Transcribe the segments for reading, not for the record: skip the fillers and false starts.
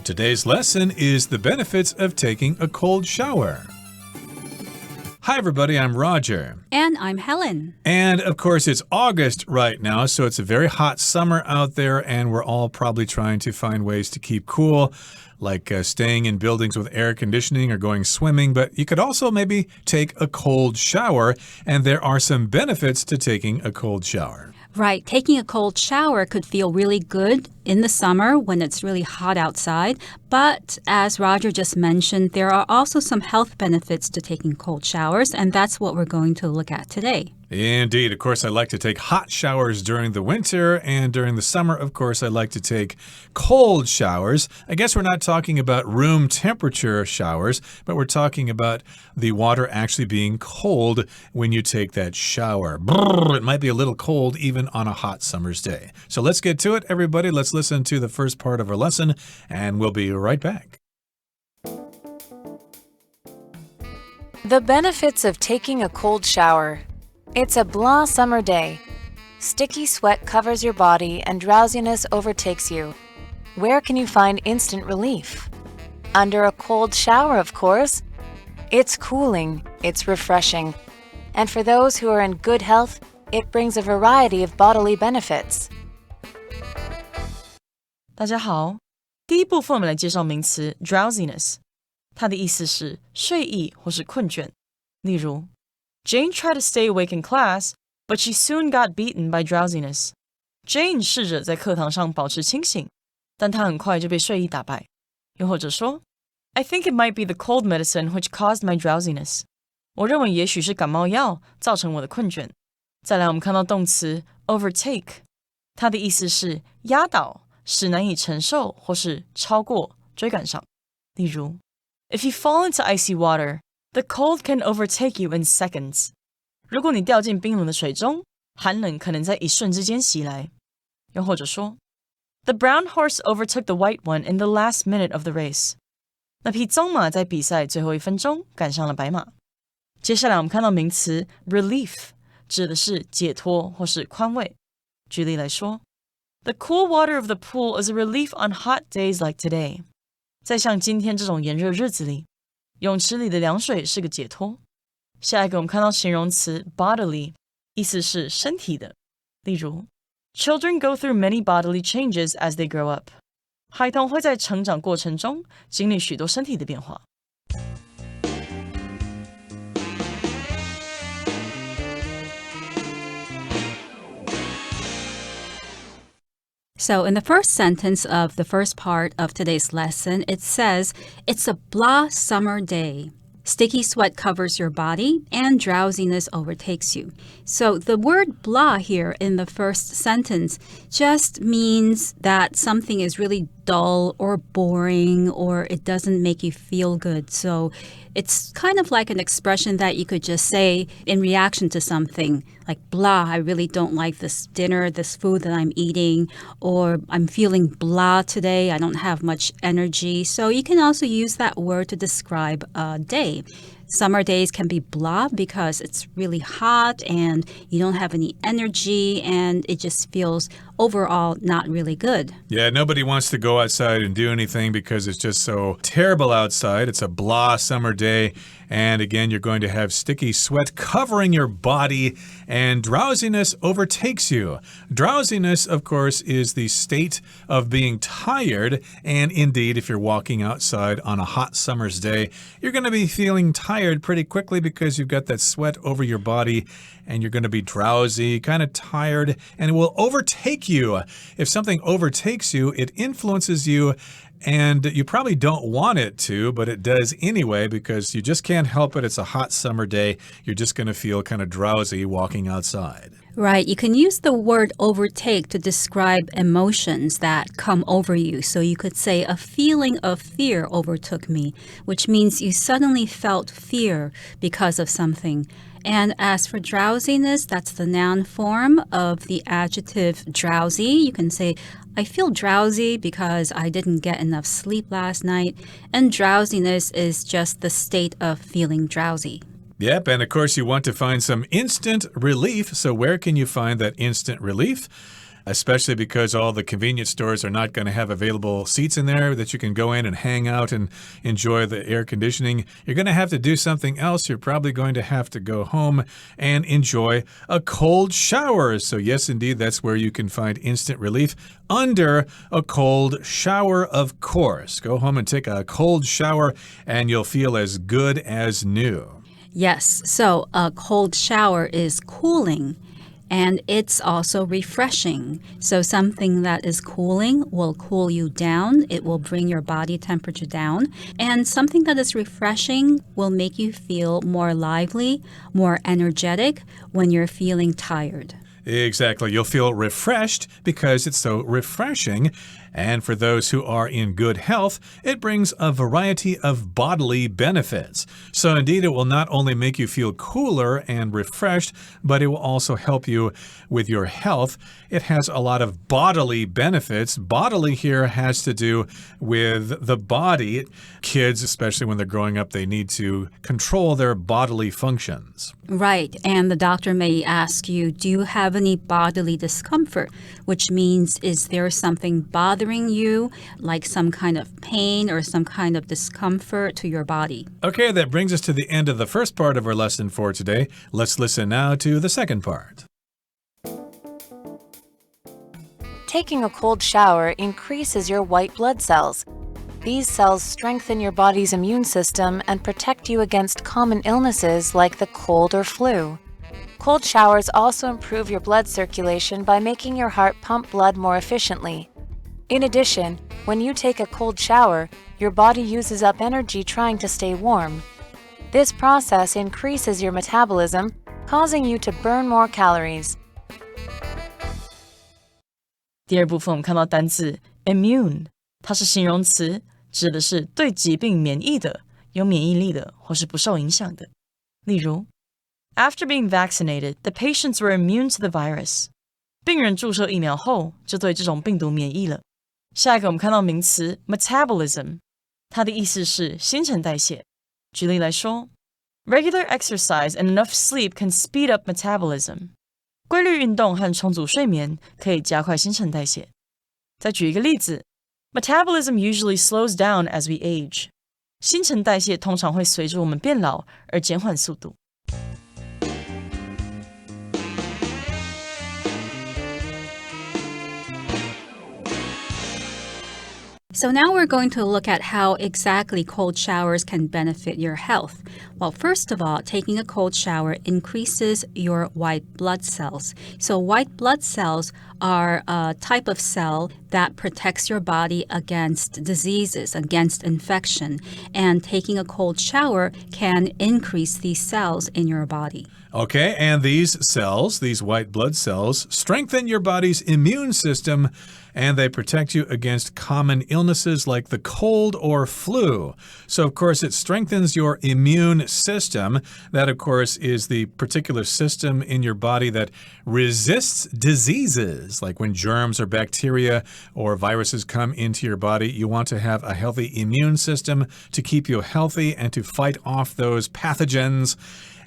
Today's lesson is the benefits of taking a cold shower. Hi, everybody. I'm Roger. And I'm Helen. And, of course, it's August right now, so it's a very hot summer out there, and we're all probably trying to find ways to keep cool, like staying in buildings with air conditioning or going swimming. But you could also maybe take a cold shower, and there are some benefits to taking a cold shower. Right. Taking a cold shower could feel really good in the summer when it's really hot outside. But as Roger just mentioned, there are also some health benefits to taking cold showers, and that's what we're going to look at today. Indeed. Of course, I like to take hot showers during the winter, and during the summer, of course, I like to take cold showers. I guess we're not talking about room temperature showers, but we're talking about the water actually being cold when you take that shower. Brrr, it might be a little cold even on a hot summer's day. So let's get to it, everybody. Let's listen to the first part of our lesson, and we'll be right back. The benefits of taking a cold shower. It's a blah summer day. Sticky sweat covers your body and drowsiness overtakes you. Where can you find instant relief? Under a cold shower, of course. It's cooling, it's refreshing. And for those who are in good health, it brings a variety of bodily benefits. 大家好，第一部分我们来介绍名词 drowsiness， 它的意思是睡意或是困倦。例如Jane tried to stay awake in class, but she soon got beaten by drowsiness. Jane 试着在课堂上保持清醒，但她很快就被睡意打败。又或者说 I think it might be the cold medicine which caused my drowsiness. 我认为也许是感冒药造成我的困倦。再来我们看到动词 overtake， 它的意思是压倒，使难以承受或是超过，追赶上。例如 If you fall into icy water,The cold can overtake you in seconds. 如果你掉进冰冷的水中，寒冷可能在一瞬之间袭来。又或者说 The brown horse overtook the white one in the last minute of the race. 那匹棕马在比赛最后1分钟赶上了白马。接下来我们看到名词 relief， 指的是解脱或是宽慰。举例来说 The cool water of the pool is a relief on hot days like today. 在像今天这种炎热日子里，泳池里的凉水是个解脱。下一个我们看到形容词 bodily， 意思是身体的。例如 Children go through many bodily changes as they grow up. 孩童会在成长过程中经历许多身体的变化。So in the first sentence of the first part of today's lesson, it says, it's a blah summer day. Sticky sweat covers your body and drowsiness overtakes you. So the word blah here in the first sentence just means that something is really dull or boring or it doesn't make you feel good. So it's kind of like an expression that you could just say in reaction to something like blah, I really don't like this dinner, this food that I'm eating, or I'm feeling blah today, I don't have much energy. So you can also use that word to describe a day. Summer days can be blah because it's really hot and you don't have any energy and it just feels overall not really good. Yeah, nobody wants to go outside and do anything because it's just so terrible outside. It's a blah summer day. And again, you're going to have sticky sweat covering your body and drowsiness overtakes you. Drowsiness, of course, is the state of being tired. And indeed, if you're walking outside on a hot summer's day, you're going to be feeling tired pretty quickly because you've got that sweat over your body and you're going to be drowsy, kind of tired, and it will overtake you. If something overtakes you, it influences you. And you probably don't want it to, but it does anyway because you just can't help it. It's a hot summer day. You're just going to feel kind of drowsy walking outside. Right. You can use the word overtake to describe emotions that come over you. So you could say a feeling of fear overtook me, which means you suddenly felt fear because of something. And as for drowsiness, that's the noun form of the adjective drowsy. You can say, I feel drowsy because I didn't get enough sleep last night. And drowsiness is just the state of feeling drowsy. Yep, and of course you want to find some instant relief. So where can you find that instant relief? especially because all the convenience stores are not going to have available seats in there that you can go in and hang out and enjoy the air conditioning. You're going to have to do something else. You're probably going to have to go home and enjoy a cold shower. So yes, indeed, that's where you can find instant relief under a cold shower, of course. Go home and take a cold shower and you'll feel as good as new. Yes, so a cold shower is cooling. And it's also refreshing. So something that is cooling will cool you down. It will bring your body temperature down. And something that is refreshing will make you feel more lively, more energetic when you're feeling tired. Exactly. You'll feel refreshed because it's so refreshing. And for those who are in good health, it brings a variety of bodily benefits. So indeed, it will not only make you feel cooler and refreshed, but it will also help you with your health. It has a lot of bodily benefits. Bodily here has to do with the body. Kids, especially when they're growing up, they need to control their bodily functions. Right. And the doctor may ask you, do you have any bodily discomfort? Which means, is there something bothering you, like some kind of pain or some kind of discomfort to your body? Okay, that brings us to the end of the first part of our lesson for today. Let's listen now to the second part. Taking a cold shower increases your white blood cells. These cells strengthen your body's immune system and protect you against common illnesses like the cold or flu. Cold showers also improve your blood circulation by making your heart pump blood more efficiently. In addition, when you take a cold shower, your body uses up energy trying to stay warm. This process increases your metabolism, causing you to burn more calories. 第二部分我们看到单字 immune， 它是形容词，指的是对疾病免疫的、有免疫力的或是不受影响的。例如 After being vaccinated, the patients were immune to the virus. 病人注射疫苗后就对这种病毒免疫了。下一个我们看到名词 metabolism， 它的意思是新陈代谢。举例来说 Regular exercise and enough sleep can speed up metabolism. 规律运动和充足睡眠可以加快新陈代谢。再举一个例子 Metabolism usually slows down as we age. 新陈代谢通常会随着我们变老而减缓速度。So now we're going to look at how exactly cold showers can benefit your health. Well, first of all, taking a cold shower increases your white blood cells. So white blood cells are a type of cell that protects your body against diseases, against infection. And taking a cold shower can increase these cells in your body. Okay, and these cells, these white blood cells, strengthen your body's immune system and they protect you against common illnesses like the cold or flu. So, of course, it strengthens your immune system. That, of course, is the particular system in your body that resists diseases. Like when germs or bacteria or viruses come into your body, you want to have a healthy immune system to keep you healthy and to fight off those pathogens.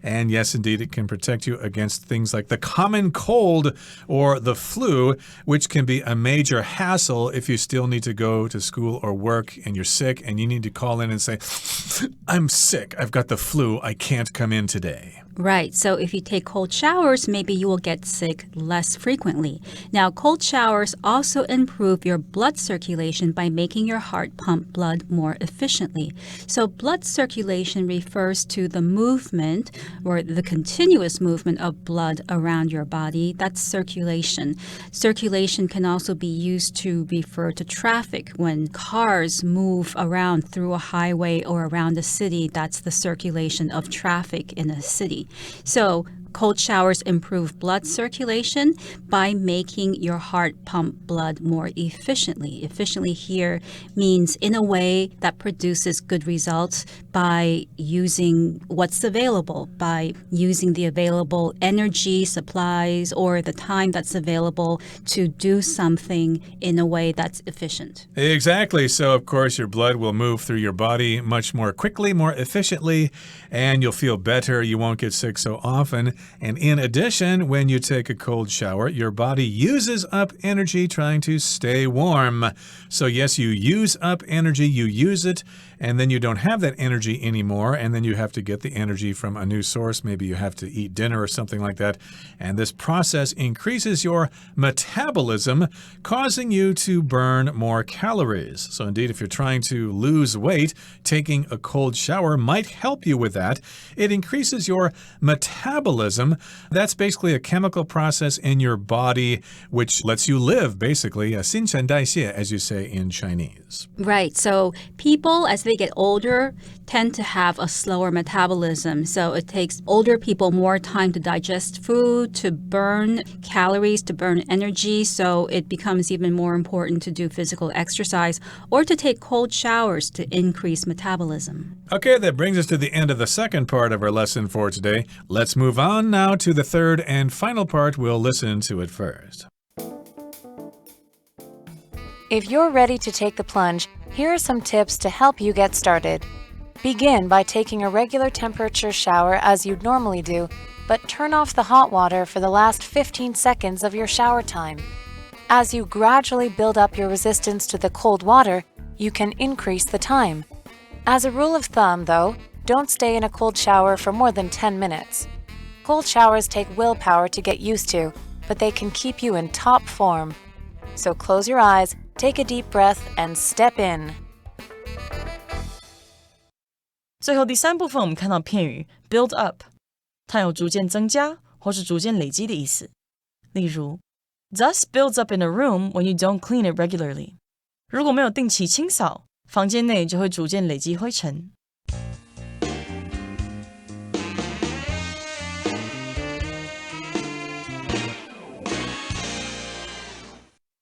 And yes, indeed, it can protect you against things like the common cold or the flu, which can be a major hassle if you still need to go to school or work and you're sick and you need to call in and say, I'm sick, I've got the flu, I can't come in today. Right. So if you take cold showers, maybe you will get sick less frequently. Now, cold showers also improve your blood circulation by making your heart pump blood more efficiently. So blood circulation refers to the movement or the continuous movement of blood around your body. That's circulation. Circulation can also be used to refer to traffic. When cars move around through a highway or around a city, that's the circulation of traffic in a city. So cold showers improve blood circulation by making your heart pump blood more efficiently. Efficiently here means in a way that produces good results by using what's available, by using the available energy, supplies, or the time that's available to do something in a way that's efficient. Exactly. So, of course, your blood will move through your body much more quickly, more efficiently, and you'll feel better. You won't get sick so often. And in addition, when you take a cold shower, your body uses up energy trying to stay warm. So yes, you use up energy, you use it, and then you don't have that energy anymore, and then you have to get the energy from a new source. Maybe you have to eat dinner or something like that. And this process increases your metabolism, causing you to burn more calories. So indeed, if you're trying to lose weight, taking a cold shower might help you with that. It increases your metabolism. That's basically a chemical process in your body which lets you live, basically, 新陈代谢, as you say in Chinese. Right. So people, as they get older, tend to have a slower metabolism. So it takes older people more time to digest food, to burn calories, to burn energy. So it becomes even more important to do physical exercise or to take cold showers to increase metabolism. Okay, that brings us to the end of the second part of our lesson for today. Let's move on now to the third and final part. We'll listen to it first. If you're ready to take the plunge, here are some tips to help you get started. Begin by taking a regular temperature shower as you'd normally do, but turn off the hot water for the last 15 seconds of your shower time. As you gradually build up your resistance to the cold water, you can increase the time. As a rule of thumb, though, don't stay in a cold shower for more than 10 minutes. Cold showers take willpower to get used to, but they can keep you in top form. So close your eyes, take a deep breath, and step in. 最后第三部分我们看到片语 build up， 它有逐渐增加或是逐渐累积的意思。例如 Dust builds up in a room when you don't clean it regularly. 如果没有定期清扫，房间内就会逐渐累积灰尘。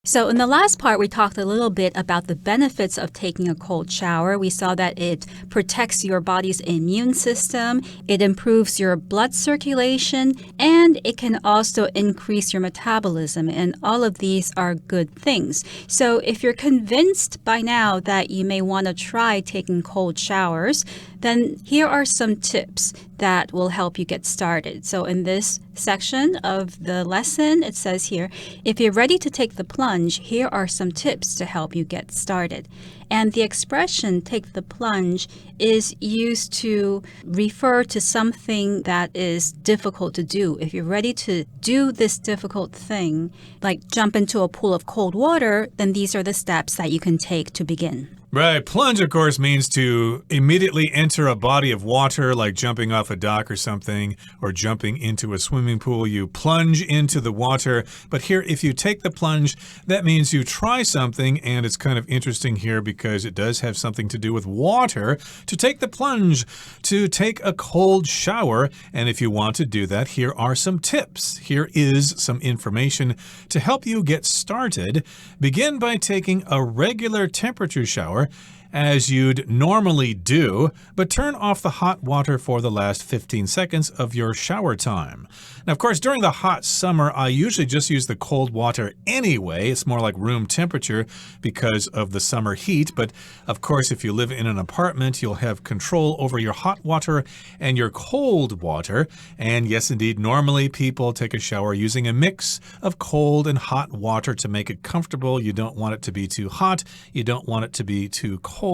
So in the last part, we talked a little bit about the benefits of taking a cold shower. We saw that it protects your body's immune system, it improves your blood circulation, and it can also increase your metabolism. And all of these are good things. So if you're convinced by now that you may want to try taking cold showers, then here are some tips that will help you get started. So in this section of the lesson, it says here, if you're ready to take the plunge, here are some tips to help you get started. And the expression take the plunge is used to refer to something that is difficult to do. If you're ready to do this difficult thing, like jump into a pool of cold water, then these are the steps that you can take to begin. Right. Plunge, of course, means to immediately enter a body of water, like jumping off a dock or something, or jumping into a swimming pool. You plunge into the water. But here, if you take the plunge, that means you try something, and it's kind of interesting here because it does have something to do with water. To take the plunge, to take a cold shower. And if you want to do that, here are some tips. Here is some information to help you get started. Begin by taking a regular temperature shower, as you'd normally do, but turn off the hot water for the last 15 seconds of your shower time. Now, of course, during the hot summer, I usually just use the cold water anyway. It's more like room temperature because of the summer heat. But, of course, if you live in an apartment, you'll have control over your hot water and your cold water. And yes, indeed, normally people take a shower using a mix of cold and hot water to make it comfortable. You don't want it to be too hot. You don't want it to be too cold.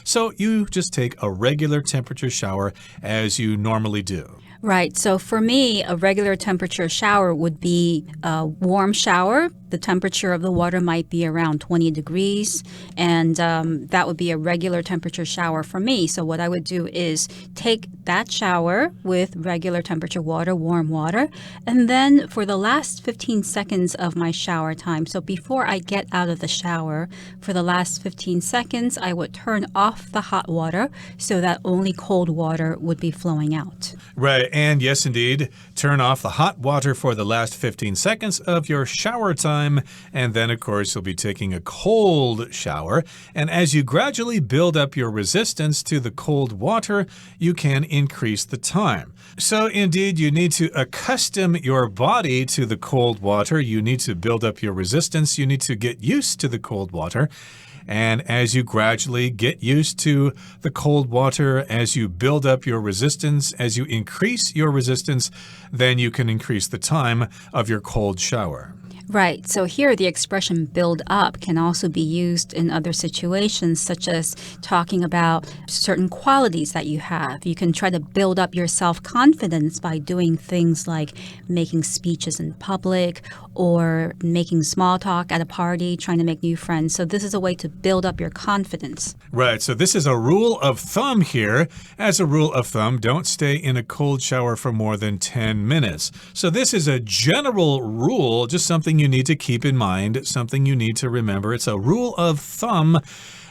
So you just take a regular temperature shower as you normally do. Right. So for me, a regular temperature shower would be a warm shower. The temperature of the water might be around 20 degrees, and that would be a regular temperature shower for me. So what I would do is take that shower with regular temperature water, warm water, and then for the last 15 seconds of my shower time, so before I get out of the shower, for the last 15 seconds, I would turn off the hot water so that only cold water would be flowing out. Right. And yes, indeed, turn off the hot water for the last 15 seconds of your shower time. And then, of course, you'll be taking a cold shower. And as you gradually build up your resistance to the cold water, you can increase the time. So, indeed, you need to accustom your body to the cold water. You need to build up your resistance. You need to get used to the cold water. And as you gradually get used to the cold water, as you build up your resistance, as you increase your resistance, then you can increase the time of your cold shower. Right. So here the expression build up can also be used in other situations, such as talking about certain qualities that you have. You can try to build up your self-confidence by doing things like making speeches in public or making small talk at a party, trying to make new friends. So this is a way to build up your confidence. Right. So this is a rule of thumb here. As a rule of thumb, don't stay in a cold shower for more than 10 minutes. So this is a general rule, just something you need to keep in mind, something you need to remember. It's a rule of thumb.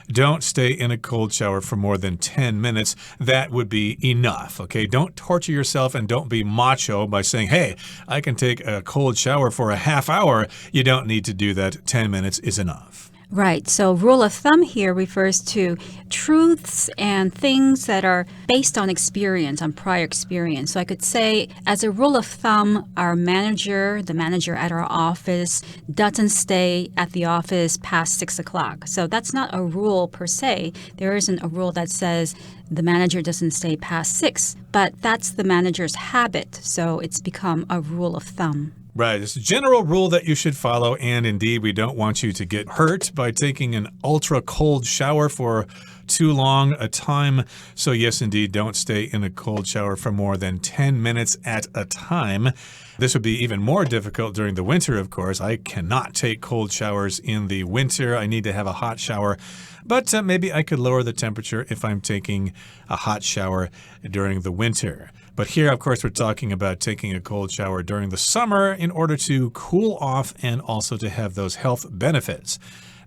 Don't stay in a cold shower for more than 10 minutes. That would be enough, okay? Don't torture yourself and don't be macho by saying, hey, I can take a cold shower for a half hour. You don't need to do that. 10 minutes is enough. Right. So rule of thumb here refers to truths and things that are based on experience, on prior experience. So I could say, as a rule of thumb, our manager, the manager at our office, doesn't stay at the office past 6 o'clock. So that's not a rule per se. There isn't a rule that says the manager doesn't stay past 6, but that's the manager's habit. So it's become a rule of thumb. Right. It's a general rule that you should follow. And indeed, we don't want you to get hurt by taking an ultra cold shower for too long a time. So yes, indeed, don't stay in a cold shower for more than 10 minutes at a time. This would be even more difficult during the winter, of course. I cannot take cold showers in the winter. I need to have a hot shower. But maybe I could lower the temperature if I'm taking a hot shower during the winter. But here, of course, we're talking about taking a cold shower during the summer in order to cool off and also to have those health benefits.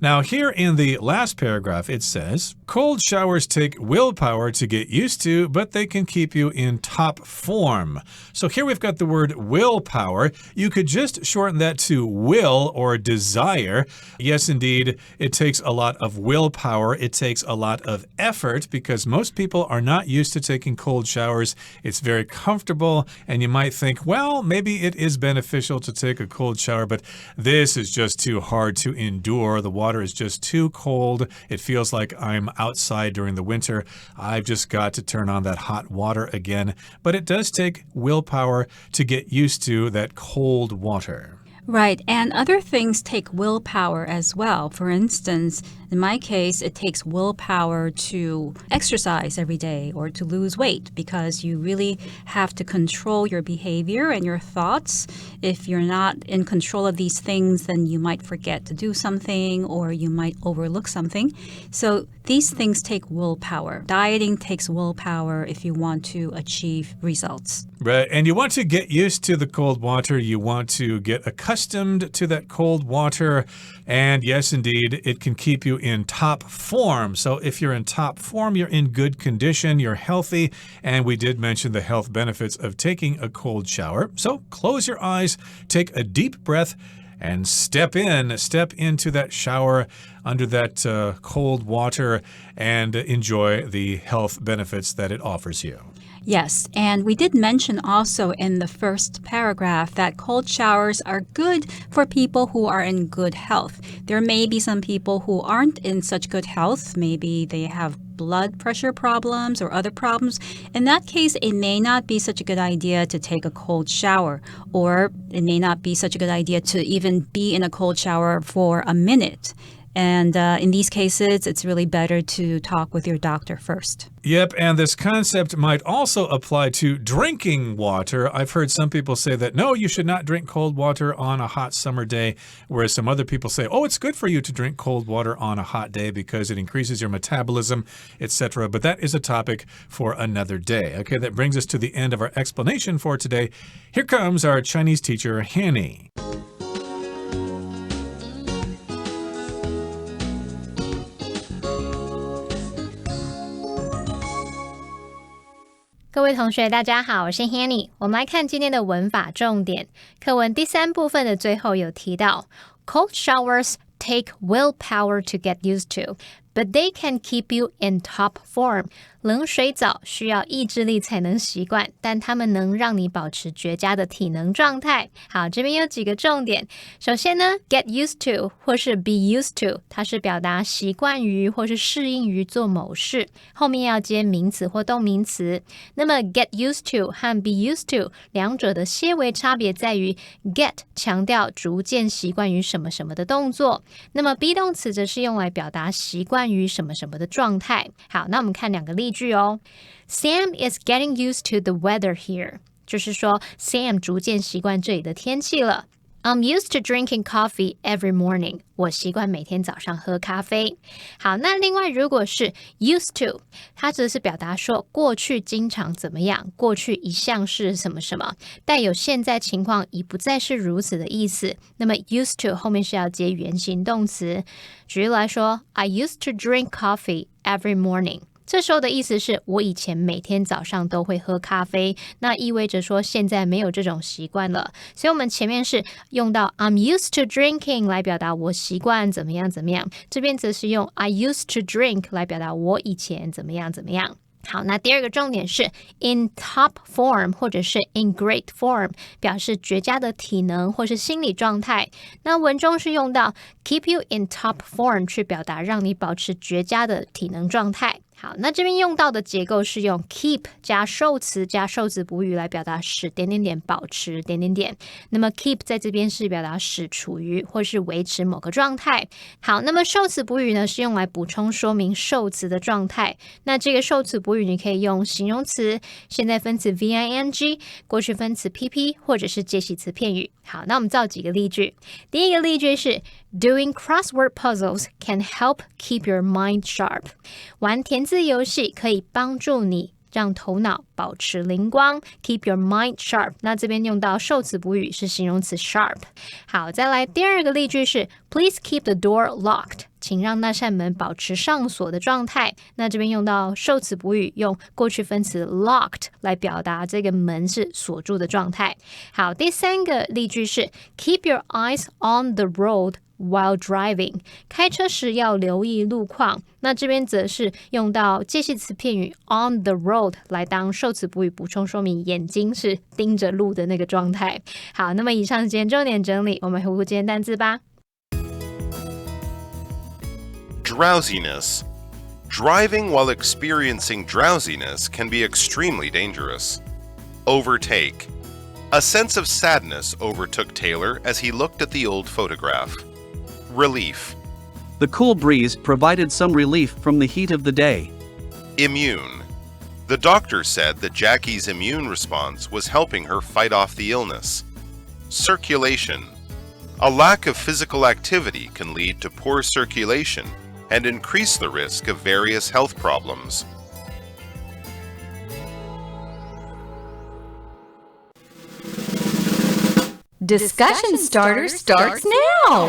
Now, here in the last paragraph, it says, cold showers take willpower to get used to, but they can keep you in top form. So here we've got the word willpower. You could just shorten that to will or desire. Yes, indeed, it takes a lot of willpower. It takes a lot of effort because most people are not used to taking cold showers. It's very comfortable, and you might think, well, maybe it is beneficial to take a cold shower, but this is just too hard to endure. The water is just too cold. It feels like I'm outside during the winter. I've just got to turn on that hot water again. But it does take willpower to get used to that cold water. Right, and other things take willpower as well. For instance, in my case, it takes willpower to exercise every day or to lose weight because you really have to control your behavior and your thoughts. If you're not in control of these things, then you might forget to do something or you might overlook something. So these things take willpower. Dieting takes willpower if you want to achieve results. Right, and you want to get used to the cold water. You want to get accustomed to that cold water. And yes, indeed, it can keep you in top form. So if you're in top form, you're in good condition, you're healthy. And we did mention the health benefits of taking a cold shower. So close your eyes, take a deep breath, and step into that shower under that cold water and enjoy the health benefits that it offers you. Yes, and we did mention also in the first paragraph that cold showers are good for people who are in good health. There may be some people who aren't in such good health. Maybe they have blood pressure problems or other problems. In that case, it may not be such a good idea to take a cold shower, or it may not be such a good idea to even be in a cold shower for a minute. And in these cases, it's really better to talk with your doctor first. Yep, and this concept might also apply to drinking water. I've heard some people say that, no, you should not drink cold water on a hot summer day, whereas some other people say, oh, it's good for you to drink cold water on a hot day because it increases your metabolism, etc. But that is a topic for another day. Okay, that brings us to the end of our explanation for today. Here comes our Chinese teacher, Hanny. 各位同学大家好，我是 Hanny。 我们来看今天的文法重点。课文第3部分的最后有提到 Cold showers take willpower to get used to, but they can keep you in top form. 冷水澡需要意志力才能习惯，但它们能让你保持绝佳的体能状态。好，这边有几个重点。首先呢 get used to 或是 be used to 它是表达习惯于或是适应于做某事，后面要接名词或动名词。那么 get used to 和 be used to 两者的些微差别在于 get 强调逐渐习惯于什么什么的动作，那么 be 动词则是用来表达习惯于什么什么的状态。好，那我们看两个例句哦。Sam is getting used to the weather here. 就是说 Sam 逐渐习惯这里的天气了。I'm used to drinking coffee every morning. 我习惯每天早上喝咖啡。好，那另外如果是 used to 它则是表达说过去经常怎么样，过去一向是什么什么，带有现在情况已不再是如此的意思。那么 used to 后面是要接原形动词。举例来说 I used to drink coffee every morning.这时候的意思是我以前每天早上都会喝咖啡，那意味着说现在没有这种习惯了，所以我们前面是用到 I'm used to drinking 来表达我习惯怎么样怎么样，这边则是用 I used to drink 来表达我以前怎么样怎么样。好，那第二个重点是 in top form 或者是 in great form 表示绝佳的体能或是心理状态，那文中是用到 keep you in top form 去表达让你保持绝佳的体能状态。好，那这边用到的结构是用 keep 加受词加受词补语来表达使点点点保持点点点，那么 keep 在这边是表达使处于或是维持某个状态。好，那么受词补语呢是用来补充说明受词的状态，那这个受词补语你可以用形容词、现在分词 VING、过去分词 PP 或者是介系词片语。好，那我们造几个例句。第一个例句是Doing crossword puzzles can help keep your mind sharp. 玩填字游戏可以帮助你让头脑保持灵光 keep your mind sharp. 那这边用到受词补语是形容词 sharp. 好，再来第二个例句是 Please keep the door locked. 请让那扇门保持上锁的状态。那这边用到受词补语，用过去分词 locked 来表达这个门是锁住的状态。好，第三个例句是 Keep your eyes on the road while driving. 开车时要留意路况。那这边则是用到介系词片语 on the road 来当受词补语，补充说明眼睛是盯着路的那个状态。好，那么以上是今天重点整理，我们回顾今天单字吧。Drowsiness. Driving while experiencing drowsiness can be extremely dangerous. Overtake. A sense of sadness overtook Taylor as he looked at the old photograph. Relief. The cool breeze provided some relief from the heat of the day. Immune. The doctor said that Jackie's immune response was helping her fight off the illness. Circulation. A lack of physical activity can lead to poor circulation and increase the risk of various health problems. Discussion Starter starts now!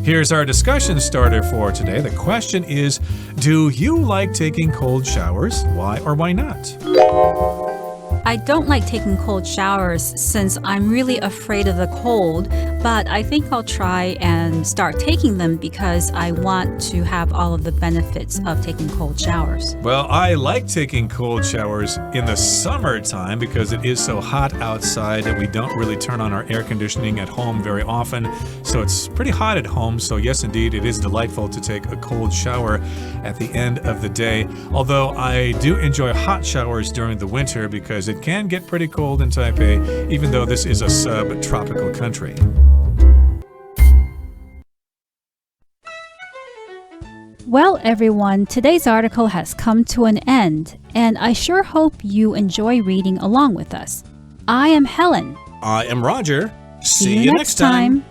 Here's our discussion starter for today. The question is, do you like taking cold showers? Why or why not? I don't like taking cold showers since I'm really afraid of the cold, but I think I'll try and start taking them because I want to have all of the benefits of taking cold showers. Well, I like taking cold showers in the summertime because it is so hot outside and we don't really turn on our air conditioning at home very often. So it's pretty hot at home. So yes, indeed, it is delightful to take a cold shower at the end of the day. Although I do enjoy hot showers during the winter because it can get pretty cold in Taipei, even though this is a subtropical country. Well, everyone, today's article has come to an end, and I sure hope you enjoy reading along with us. I am Helen. I am Roger. See you next time.